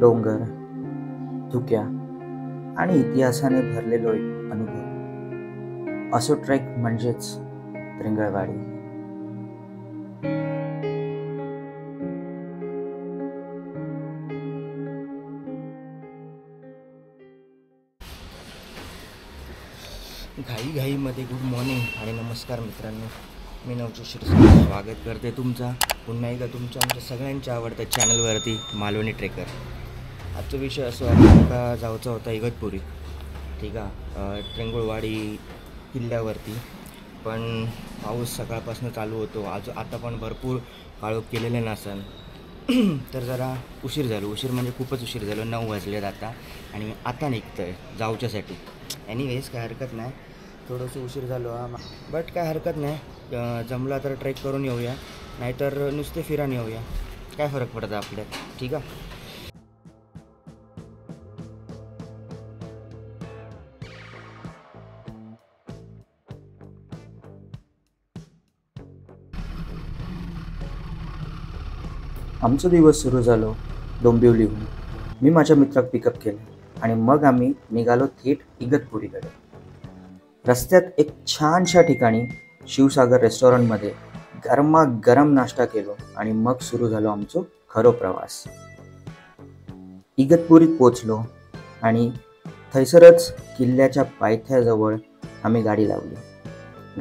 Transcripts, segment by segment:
डोंगर, धुक्या आणि इतिहासाने भरलेलो एक अनुभव. असो ट्रेक म्हणजेच त्रिंगळवाडी. घाईमध्ये गुड मॉर्निंग आणि नमस्कार मित्रांनो. मी नवजोत शिरसाट स्वागत करते तुमचा पुन्हा एकदा तुमच्या आमच्या सगळ्यांच्या आवडत्या चॅनलवरती मालवणी ट्रेकर. आजचा विषय असो आहे का जायचा होता इगतपुरी, ठीक आहे, त्रिंगळवाडी किल्ल्यावरती. पण पाऊस सकाळपासून चालू होतो, आता पण भरपूर काळोख केलेले नसन तर जरा उशीर म्हणजे खूपच उशीर झालो. 9 वाजलेत आता आणि आता निघतं आहे जाऊच्यासाठी. एनिवेज काय हरकत नाही, थोडंसं उशीर झालो बट काय हरकत नाही. जमला तर ट्रेक करून येऊया, नाहीतर नुसते फिरान येऊया, काय फरक पडतं आपल्यात, ठीक आहे. आमचा दिवस सुरू झालो डोंबिवलीहून. मी माझ्या मित्राक पिकअप केलं आणि मग आम्ही निघालो थेट इगतपुरीकडे. रस्त्यात एक छानशा ठिकाणी शिवसागर रेस्टॉरंटमध्ये गरमागरम नाश्ता केलो आणि मग सुरू झालो आमचं खरो प्रवास. इगतपुरीत पोचलो आणि थैसरच किल्ल्याच्या पायथ्याजवळ आम्ही गाडी लावली.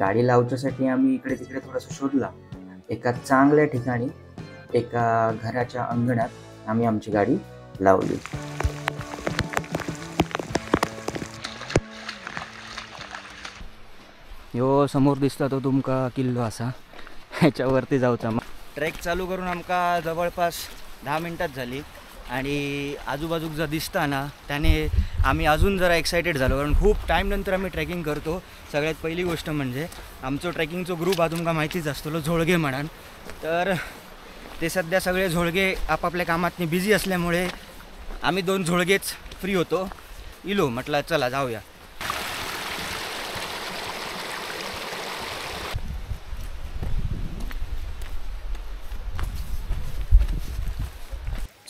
गाडी लावण्यासाठी आम्ही इकडे तिकडे थोडंसं शोधला. एका चांगल्या ठिकाणी एका घराच्या अंगणात आम्ही आमची गाडी लावली. यो समोर दिसता तो तुमका किल्लो असा, ह्याच्यावरती जाऊचा. ट्रेक चालू करून आमका जवळपास 10 मिनटात झाली आणि आजूबाजूक जर दिसता ना त्याने आम्ही अजून जरा एक्सायटेड झालो, कारण खूप टाईमनंतर आम्ही ट्रेकिंग करतो. सगळ्यात पहिली गोष्ट म्हणजे आमचं ट्रेकिंगचा ग्रुप हा तुमका माहितीच असतो, झोळगे म्हणान. तर ते सध्या सगळे झोळगे आपापल्या कामातनी बिझी असल्यामुळे आम्ही 2 झोळगेच फ्री होतो. इलो म्हटलं चला जाऊया.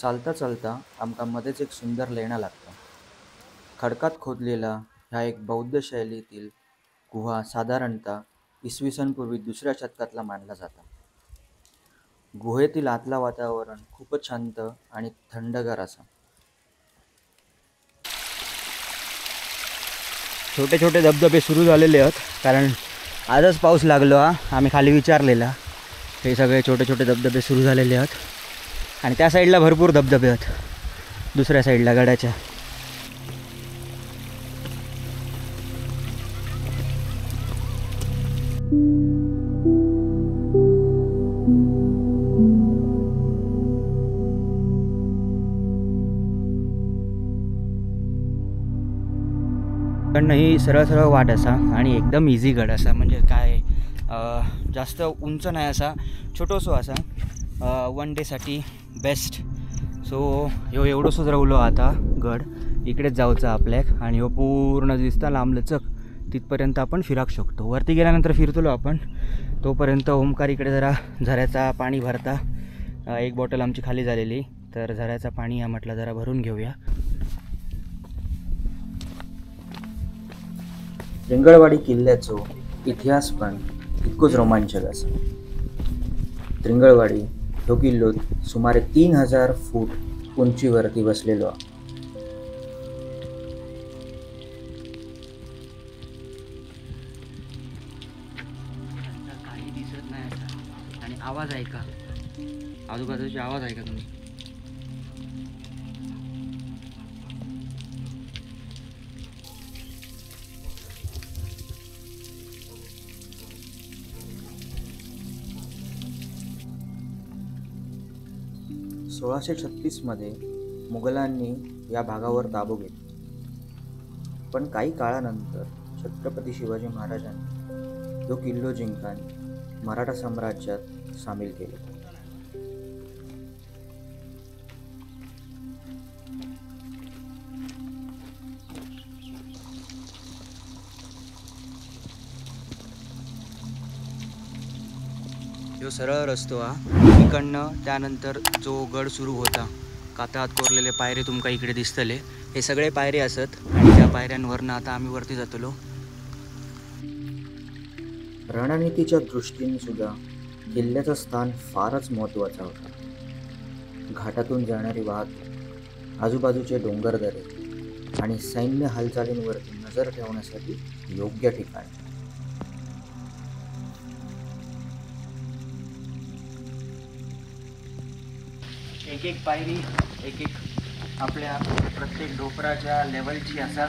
चालता चालता आमका मध्येच एक सुंदर लेणा लागतो. खडकात खोदलेला ह्या एक बौद्ध शैलीतील गुहा साधारणतः इसवी सन पूर्वी 2ऱ्या शतकातला मानला जातो. गुहेतील आतला वातावरण खूपच शांत आणि थंडगार असा. छोटे छोटे धबधबे सुरू झालेले आहेत, कारण आजच पाऊस लागलो. आम्ही खाली विचारलेला, हे सगळे छोटे छोटे धबधबे सुरू झालेले आहेत. आणि त्या साईडला भरपूर धबधबे आहेत, दुसऱ्या साईडला गडाच्या. ही सरळ सरळ वाट असा आणि एकदम इझी गड असा, म्हणजे काय जास्त उंच नाही असा, छोटोसो असा. 1 डेसाठी बेस्ट. सो ह्यो एवढंसोच राहिलो आता गड. इकडेच जाऊचं आपल्याक आणि ह्यो पूर्ण दिसता लांबलचक तिथपर्यंत आपण फिराक शकतो. वरती गेल्यानंतर फिरतलो आपण. तोपर्यंत ओमकार इकडे जरा झऱ्याचा पाणी भरता. एक बॉटल आमची खाली झालेली, तर झऱ्याचा पाणी म्हटलं जरा भरून घेऊया. त्रिंगळवाडी किल्ल्याचो इतिहास पण तितकोच रोमांचक असा. त्रिंगळवाडी ह्यो किल्लो सुमारे 3000 फूट उंचीवरती बसलेलो. काही दिसत नाही आणि आवाज ऐका, आजूबाजूचे आवाज ऐका तुम्ही. सन 1636 मध्ये मुघलांनी या भागावर ताबा घेतला. पण काही काळानंतर छत्रपती शिवाजी महाराजांनी तो किल्लो जिंकून मराठा साम्राज्यात सामील केले. जो सरळ रस्तो हा इकडनं त्यानंतर जो गड सुरू होता कातळात कोरलेले पायरे तुमका इकडे दिसतले. हे सगळे पायरे असत आणि त्या पायऱ्यांवरनं आता आम्ही वरती जातलो. रणनीतीच्या दृष्टीने सुद्धा किल्ल्याचं स्थान फारच महत्त्वाचं होतं. घाटातून जाणारी वाहतूक, आजूबाजूचे डोंगरदरे आणि सैन्य हालचालींवरती नजर ठेवण्यासाठी योग्य ठिकाण. एक एक पायरी एक एक आपल्या प्रत्येक डोपराच्या लेवलची असा.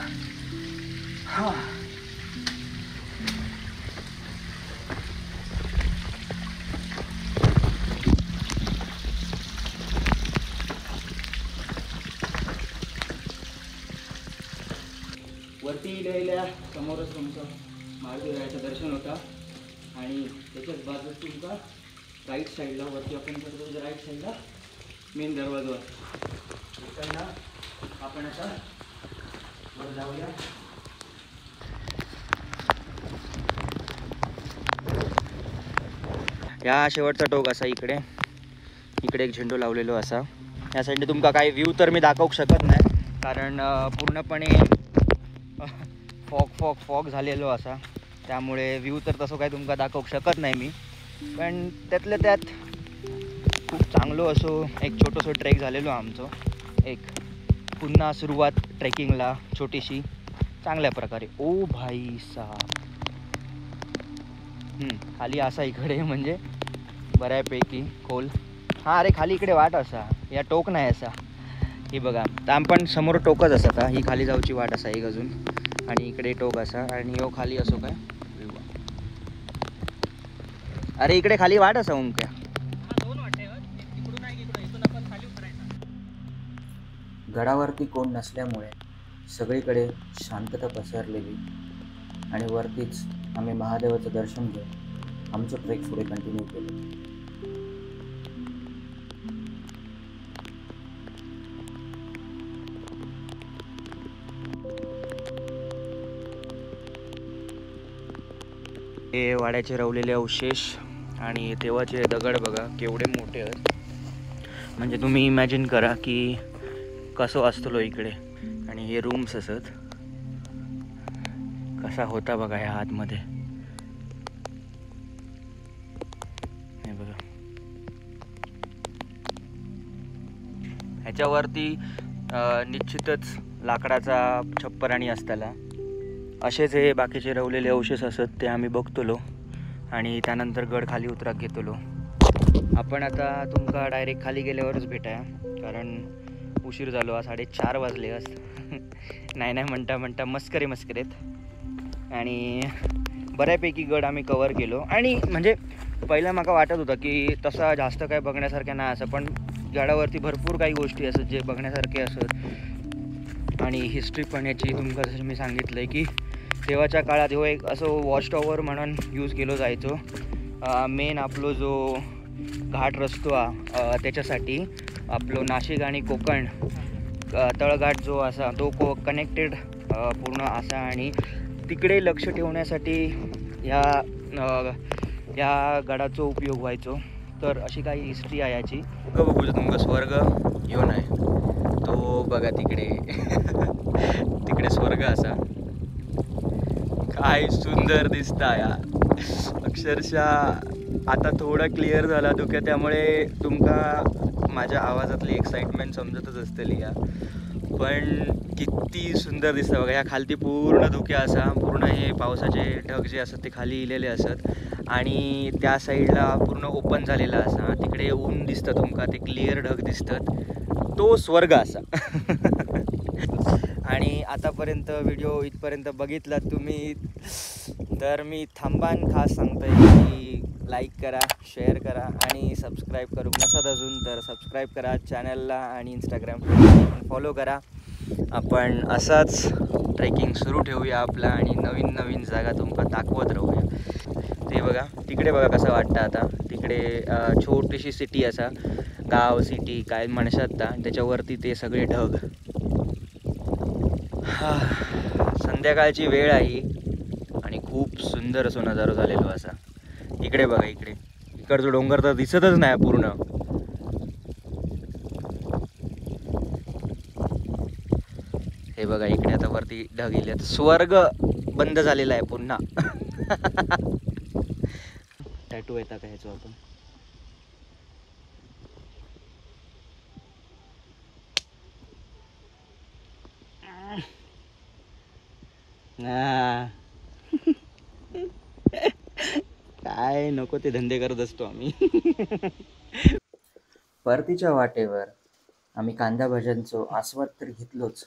वरती गेलेल्या समोरच तुमचं महादेवाचं दर्शन होता आणि त्याच्याच बाजूला तुमचा राईट साईडला वरती आपण करतो राईट साईडला मेन दरवाजा इकडनं आपण आता वर जाऊया. या शेवटचा टोक असा इकडे एक झेंडू लावलेलो असा. या साईडने तुमका काही व्ह्यू तर मी दाखवू शकत नाही कारण पूर्णपणे फॉग झालेलो असा, त्यामुळे व्ह्यू तर तसं काही तुमका दाखवू शकत नाही मी. पण त्यातल्या त्यात खूप चांगलो असो एक छोटंसं ट्रेक झालेलो आमचं. एक पुन्हा सुरुवात ट्रेकिंगला छोटीशी चांगल्या प्रकारे. ओ भाई साहब, खाली असा इकडे म्हणजे बऱ्यापैकी खोल. हां अरे खाली इकडे वाट असा, या टोक नाही असा. ही बघा तर पण समोर टोकच असा का, ही खाली जाऊची वाट असा एक अजून आणि इकडे टोक असा आणि यो खाली असो काय. अरे इकडे खाली वाट असा उमक्या. गडावरती कोण नसल्यामुळे सगळीकडे शांतता पसरलेली आणि वरतीच आम्ही महादेवाचं दर्शन घेऊन आमचं ट्रेक पुढे कंटिन्यू केलं. हे वाड्याचे रवलेले अवशेष आणि तेव्हाचे दगड बघा केवढे मोठे आहेत. म्हणजे तुम्ही इमॅजिन करा की कसं असतो इकडे. आणि हे रूम्स असत कसा होता बघा ह्या आतमध्ये. हे बघा ह्याच्यावरती निश्चितच लाकडाचा छप्पर आणि असताना असेच हे बाकीचे रवलेले अवशेष असत ते आम्ही बघतलो आणि त्यानंतर गड खाली उतराक घेतलो. आपण आता तुमका डायरेक्ट खाली गेल्यावरच भेटाया कारण उशीर झालो. 4:30 वाजले नाही म्हणता मस्करेत. आणि बऱ्यापैकी गड आम्ही कवर केलो. आणि म्हणजे पहिला माका वाटत होतं की तसा जास्त काय बघण्यासारख्या नाही असं, पण गडावरती भरपूर काही गोष्टी असत जे बघण्यासारखे असत. आणि हिस्ट्री पण याची तुमका जसं मी सांगितलं की तेव्हाच्या काळात हो एक असं वॉच टॉवर म्हणून यूज केलो जायचो. मेन आपलो जो घाट रस्तो त्याच्यासाठी आपलो नाशिक आणि कोकण तळघाट जो असा तो कनेक्टेड पूर्ण असा आणि तिकडे लक्ष ठेवण्यासाठी या गडाचा उपयोग व्हायचो. तर अशी काही हिस्ट्री आहे याची. बघू तुमका स्वर्ग येऊ नाही तो बघा तिकडे स्वर्ग असा काय सुंदर दिसता या अक्षरशः. आता थोडं क्लिअर झाला धुक्या त्यामुळे तुमका माझ्या आवाजातली एक्साइटमेंट समजतच असतली या. पण किती सुंदर दिसतं बघा. या खालती पूर्ण धुक्या असा, पूर्ण हे पावसाचे ढग जे असतात ते खाली इलेले असत आणि त्या साईडला पूर्ण ओपन झालेला असा. तिकडे ऊन दिसतं तुमका, ते क्लिअर ढग दिसतात. तो स्वर्ग असा. आणि आतापर्यंत व्हिडिओ इथपर्यंत बघितला तुम्ही तर मी थांबान खास सांगतोय की लाईक करा, शेअर करा आणि सबस्क्राईब करू नसत अजून तर सबस्क्राईब करा चॅनलला आणि इंस्टाग्राम फॉलो करा. आपण असाच ट्रेकिंग सुरू ठेवूया आपला आणि नवीन जागा तुमका दाखवत राहूया. ते बघा तिकडे बघा कसं वाटतं आता. तिकडे छोटीशी सिटी असा, गाव सिटी काय म्हणशात त्याच्यावरती ते सगळे ढग. संध्याकाळची वेळ आहे आणि खूप सुंदर असो नजारा झालेलो असा. इकडे बघा इकडचा डोंगर तर दिसतच नाही पूर्ण. बघा इकडे आता वरती ढग येले, स्वर्ग बंद झालेला आहे पुन्हा. टॅटू येता का ह्याचं आपण? काय नको ते धंदे करत असतो आम्ही. परतीच्या वाटेवर आम्ही कांदा भज्यांचो आस्वाद तर घेतलोच,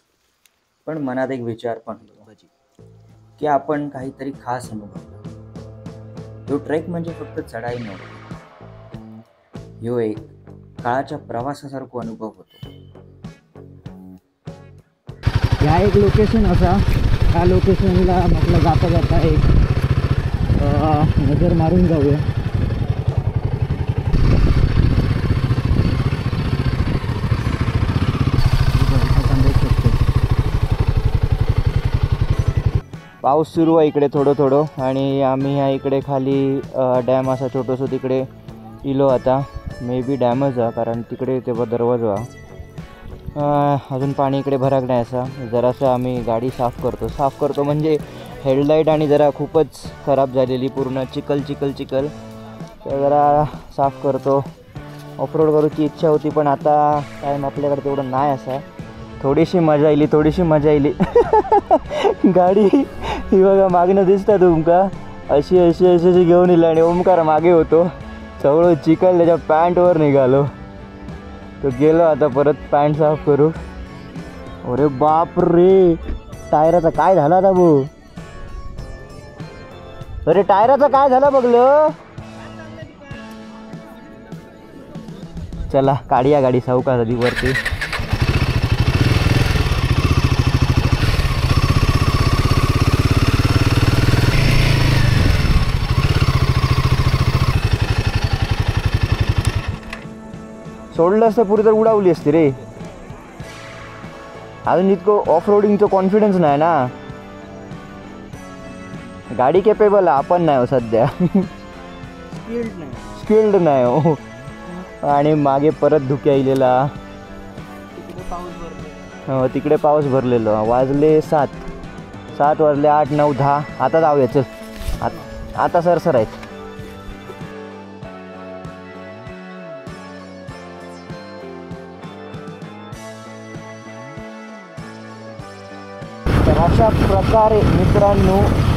पण मनात एक विचार पण होतो की आपण काहीतरी खास अनुभवलो. तो ट्रेक म्हणजे फक्त चढाई नव्हती, ह्यो एक काळाच्या प्रवासासारखो अनुभव होतो. ह्या एक लोकेशन असा, ह्या लोकेशनला म्हटलं जाता जाता एक नजर मारून जाऊया. पाऊस सुरू आहे इकडे थोडं थोडं, आणि आम्ही ह्या इकडे खाली डॅम असा छोटंसं तिकडे इलो. आता मे बी डॅमच आहे, कारण तिकडे तेव्हा दरवाजा अजून पाणी इकडे भराक नाही. असा जरासं आम्ही गाडी साफ करतो म्हणजे हेडलाईट आणि जरा खूपच खराब झालेली, पूर्ण चिखल तर जरा साफ करतो. ऑफरोड करूची इच्छा होती, पण आता टाईम आपल्याकडे तेवढं नाही. असा थोडीशी मजा येईल. गाडी ही बघा मागणं दिसतं तुमका, अशी घेऊन येईल, आणि ओमकार मागे होतो. सगळं चिखल त्याच्या पॅन्टवर निघालो. तो गेलो आता परत पॅन्ट साफ करू. अरे बाप रे, टायराचा काय झाला आता भाऊ? अरे टायराचा काय झाला बघलं? चला काढूया गाडी सावकाश आधी वरती. सोडलं असतं पुढे तर उडावली असते रे. अजून इतकं ऑफ रोडिंगचं कॉन्फिडन्स नाही ना. गाडी कॅपेबल आहे, आपण नाही हो सध्या. स्किल्ड नाही हो. आणि मागे परत धुक्या इलेला. हो तिकडे पाऊस भरलेलो. वाजले 7 वाजले 8, 9, 10. आता जाऊया चल. आता सरसर आहेत. तर अशा प्रकारे मित्रांनो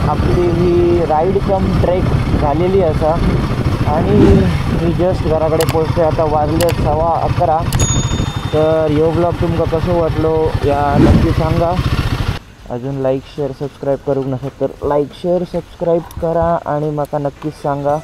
आपली ही राईड कम ट्रेक झालेली असा, आणि मी जस्ट घराकडे पोचते. आता वाजले 11:15. तर ह्यो ब्लॉग तुमका कसं वाटलो या नक्की सांगा. अजून लाईक शेअर सबस्क्राईब करूक नसेल तर लाईक शेअर सबस्क्राईब करा, आणि माका नक्कीच सांगा.